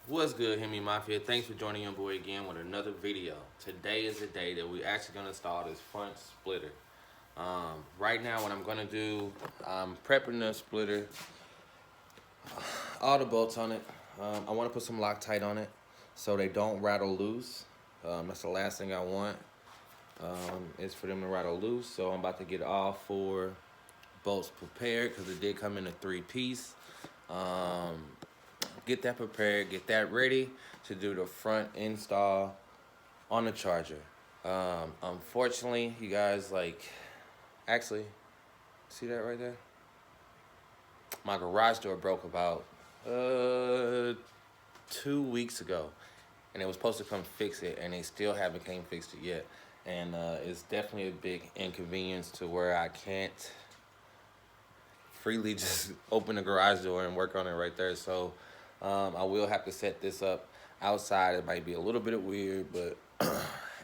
What's good, HEMI Mafia? Thanks for joining your boy again with another video. Today is the day that we're actually going to install this front splitter. Right now, what I'm going to do, I'm prepping the splitter, all the bolts on it. I want to put some Loctite on it so they don't rattle loose. That's the last thing I want, is for them to rattle loose. So I'm about to get all 4 bolts prepared because it did come in a 3-piece. Get that prepared, get that ready to do the front install on the charger. Unfortunately, you guys, actually, see that right there? My garage door broke about 2 weeks ago, and it was supposed to come fix it, and they still haven't came fixed it yet. And it's definitely a big inconvenience to where I can't freely just open the garage door and work on it right there. So I will have to set this up outside. It might be a little bit weird, but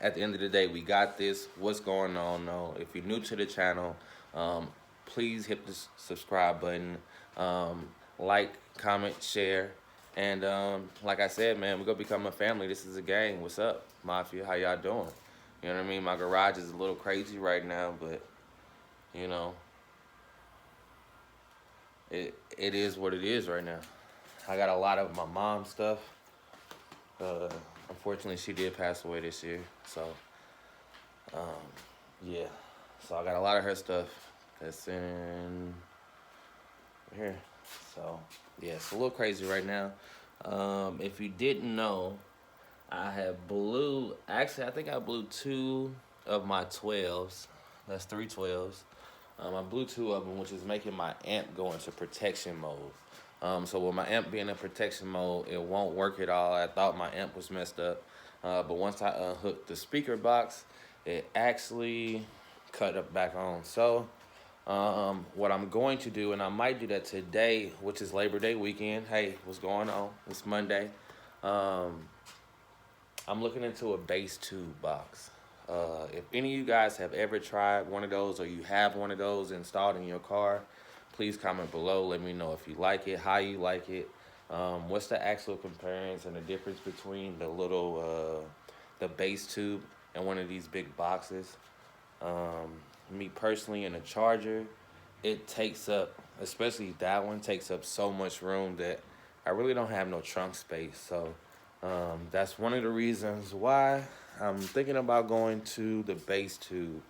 at the end of the day, we got this. What's going on though? If you're new to the channel, please hit the subscribe button, like, comment, share, and like I said, man, we're gonna become a family. This is a gang. What's up, Mafia? How y'all doing? You know what I mean? My garage is a little crazy right now, but you know, it is what it is right now. I got a lot of my mom's stuff. Unfortunately, she did pass away this year, so yeah. So I got a lot of her stuff that's in here. So yeah, it's a little crazy right now. If you didn't know, I have actually I think I blew 2 of my 12s. That's 3 12s. I blew 2 of them, which is making my amp go into protection mode. So with my amp being in protection mode, it won't work at all. I thought my amp was messed up, but once I unhooked the speaker box, it actually cut it back on. So what I'm going to do, and I might do that today, which is Labor Day weekend. Hey, what's going on? It's Monday. I'm looking into a base tube box. If any of you guys have ever tried one of those, or you have one of those installed in your car, please comment below. Let me know if you like it, how you like it, what's the actual comparison and the difference between the little, the base tube and one of these big boxes. Me personally, in a charger, it takes up, especially that one, takes up so much room that I really don't have no trunk space. So that's one of the reasons why I'm thinking about going to the base tube.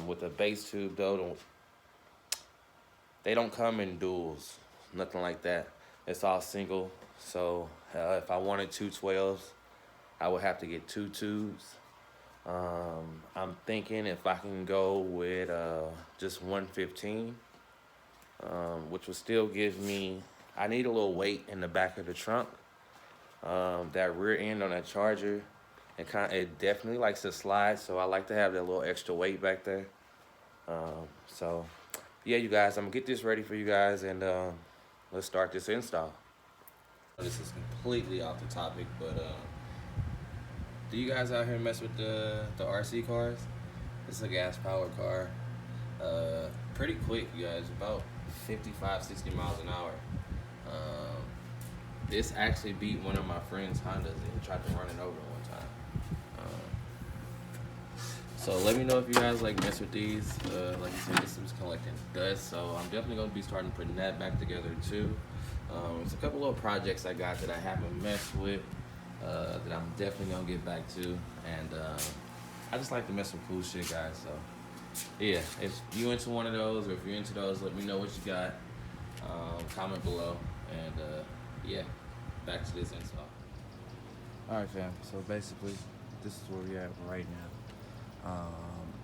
With the base tube though, they don't come in duals, nothing like that. It's all single. So if I wanted 2 12s, I would have to get 2 tubes. I'm thinking if I can go with just 115, which will still give me, I need a little weight in the back of the trunk. That rear end on that charger, it definitely likes to slide, so I like to have that little extra weight back there. So yeah, you guys, I'm gonna get this ready for you guys, and let's start this install. This is completely off the topic, but do you guys out here mess with the RC cars? This is a gas powered car. Pretty quick, you guys, about 55, 60 miles an hour. This actually beat one of my friend's Hondas, and he tried to run it over one time. So let me know if you guys mess with these. Like I said, this is collecting dust, so I'm definitely gonna be starting putting that back together too. There's a couple little projects I got that I haven't messed with, that I'm definitely gonna get back to, and I just like to mess with cool shit, guys. So yeah, if you into one of those, or if you're into those, let me know what you got. Comment below, and yeah, back to this install. Alright fam, so basically this is where we're at right now.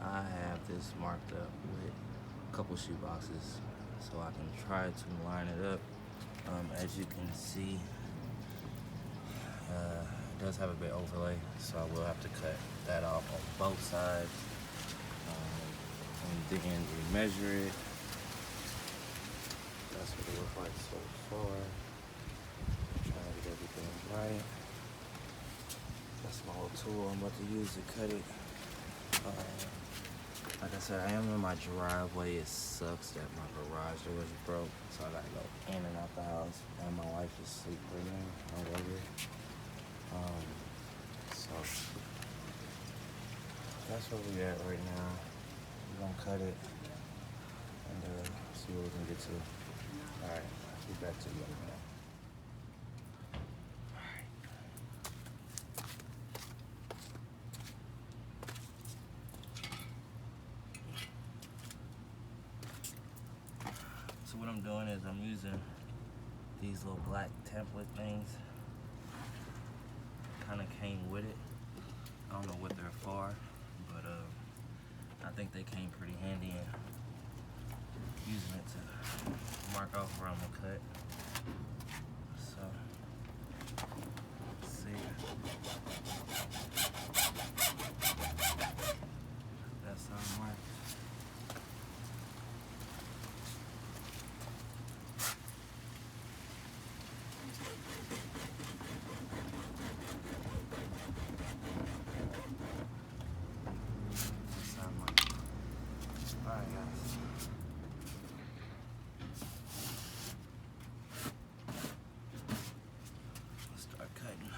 I have this marked up with a couple shoe boxes so I can try to line it up. As you can see, it does have a bit overlay, so I will have to cut that off on both sides. And then remeasure it. That's what it looks like so far. Trying to get everything right. That's my little tool I'm about to use to cut it. Like I said, I am in my driveway. It sucks that my garage door is broke, so I gotta go in and out the house. And my wife is asleep right now. I love her. that's where we at right now. We're gonna cut it and see what we can get to. All right, I'll get back to you in a minute. So what I'm doing is I'm using these little black template things. Kind of came with it. I don't know what they're for, but I think they came pretty handy in using it to mark off where I'm gonna cut. So, let's see. That's how it marks. Alright guys. Let's start cutting.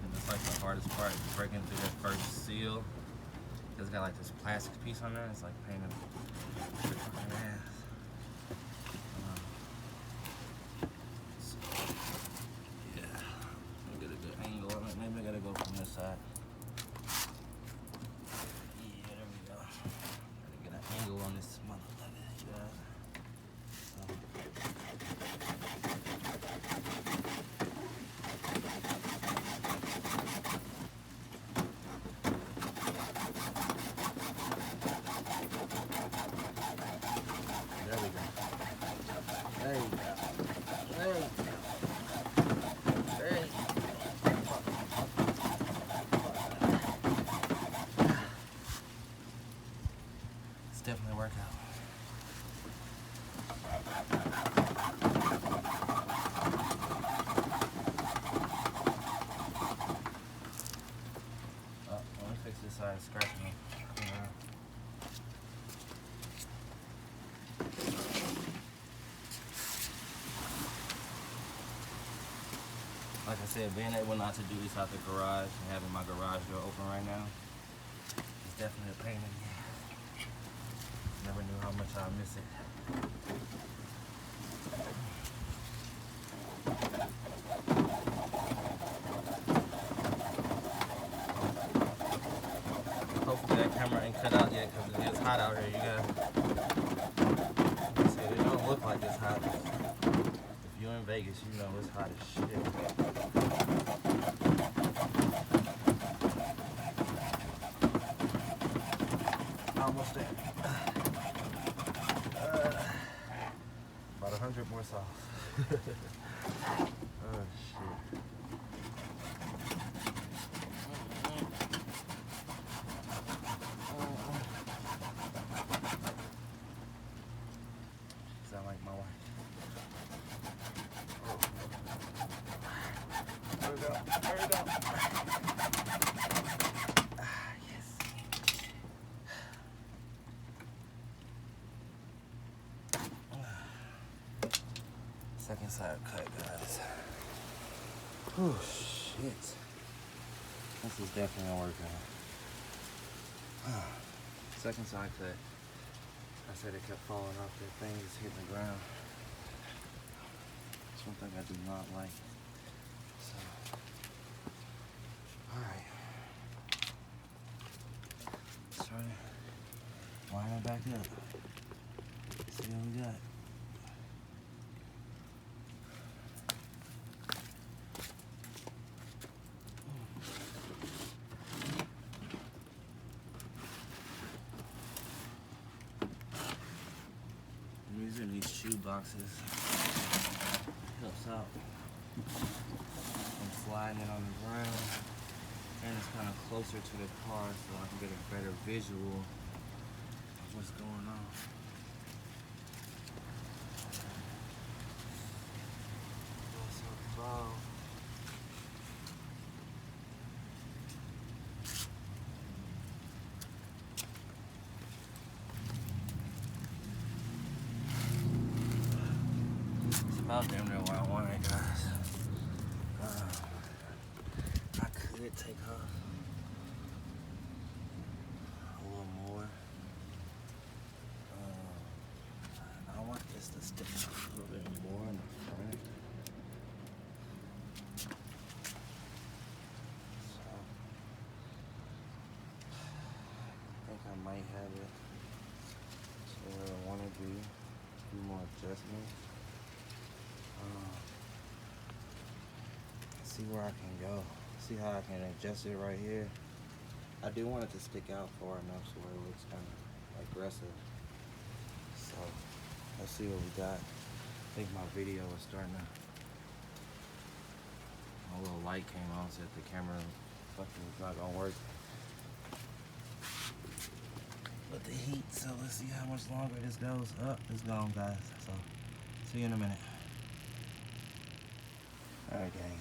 And it's like the hardest part, breaking through that first seal. It's got like this plastic piece on there. It's like painted fucking ass. Maybe I gotta go from this side. Yeah, there we go. Gotta get an angle on this motherfucker, you guys. There we go. There you go. There you go. There you go. Definitely work out. Oh, let me fix this side, scratching me. Like I said, being able not to do this out the garage and having my garage door open right now is definitely a pain in the ass. Never knew how much I miss it. Hopefully that camera ain't cut out yet because it is hot out here, you guys. See, it don't look like it's hot. If you're in Vegas, you know it's hot as shit. Almost there. About 100 more sauce. Oh shit. Sound like my wife. There we go. There we go. Yes. Second side cut, guys. Oh shit. This is definitely a workout. Second side cut. I said it kept falling off that thing, just hitting the ground. That's one thing I do not like. So, alright. Let's try to line it back up. See what we got. Using these shoe boxes helps out from sliding it on the ground, and it's kind of closer to the car so I can get a better visual of what's going on. about damn near where I want it, guys. I could take off a little more. I want this to stick out a little bit more in the front. So, I think I might have it to where I want to be. A few more adjustments. See where I can go. See how I can adjust it right here. I do want it to stick out far enough so it looks kind of aggressive. So let's see what we got. I think my video is starting to. My little light came on, said the camera fucking is not gonna work. But the heat, so let's see how much longer this goes. Up, it's gone, guys. So see you in a minute. Alright, gang.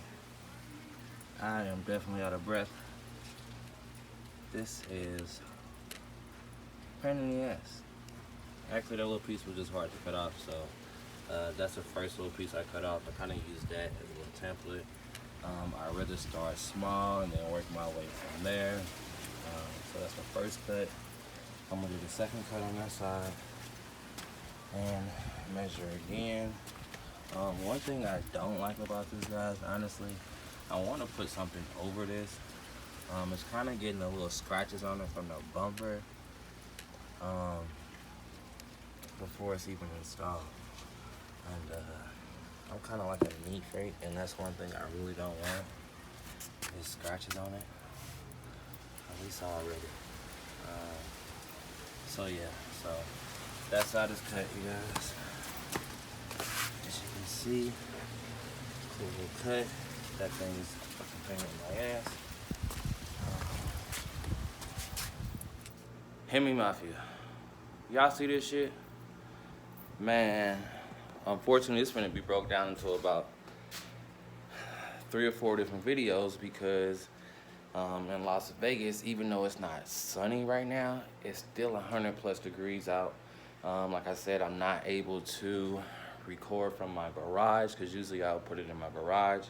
I am definitely out of breath. This is pain in the ass. Actually, that little piece was just hard to cut off, so that's the first little piece I cut off. I kind of used that as a little template. I'd rather start small and then work my way from there. So that's my first cut. I'm gonna do the second cut on that side and measure again. One thing I don't like about this, guys, honestly, I want to put something over this. It's kind of getting a little scratches on it from the bumper before it's even installed. And I'm kind of like a neat freak, and that's one thing I really don't want is scratches on it. At least already. So yeah, so that side is cut, you guys. As you can see, cool little cut. That thing is fucking pain in my ass. HEMI Mafia. Y'all see this shit? Man, unfortunately, it's gonna be broke down into about 3 or 4 different videos because in Las Vegas, even though it's not sunny right now, it's still 100+ degrees out. Like I said, I'm not able to record from my garage because usually I'll put it in my garage.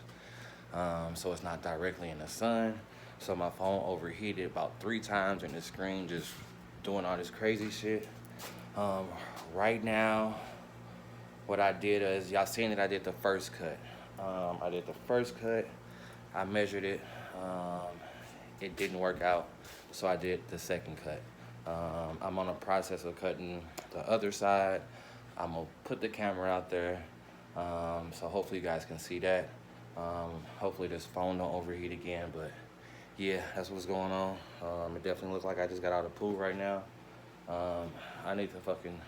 So it's not directly in the sun. So my phone overheated about 3 times and the screen just doing all this crazy shit. Right now, what I did is, y'all seen that I did the first cut. I did the first cut, I measured it, it didn't work out, so I did the second cut. I'm on a process of cutting the other side. I'm gonna put the camera out there, so hopefully you guys can see that. Hopefully this phone don't overheat again, but yeah, that's what's going on. It definitely looks like I just got out of the pool right now. I need to fucking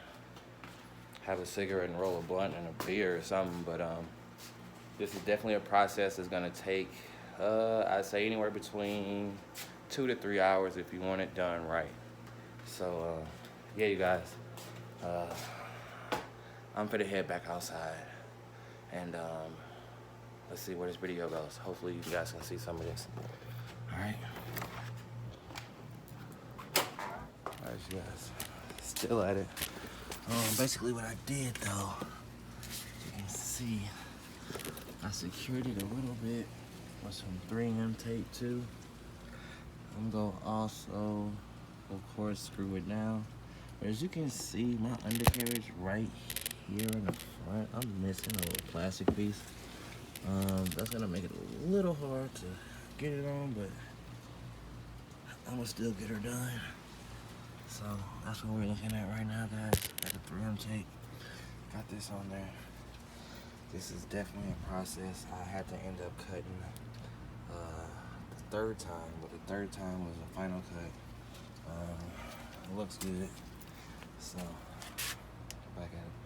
have a cigarette and roll a blunt and a beer or something, but this is definitely a process that's gonna take, I'd say anywhere between 2 to 3 hours if you want it done right. So, yeah, you guys, I'm finna head back outside and let's see where this video goes. Hopefully you guys can see some of this. All right, you guys, still at it. Basically what I did though, you can see, I secured it a little bit with some 3M tape too. I'm gonna also, of course, screw it down. But as you can see, my undercarriage right here in the front, I'm missing a little plastic piece. That's gonna make it a little hard to get it on, but I'm gonna still get her done. So that's what we're looking at right now, guys. Got the 3M tape, got this on there. This is definitely a process. I had to end up cutting the 3rd time, but the 3rd time was the final cut. It looks good. So back at it.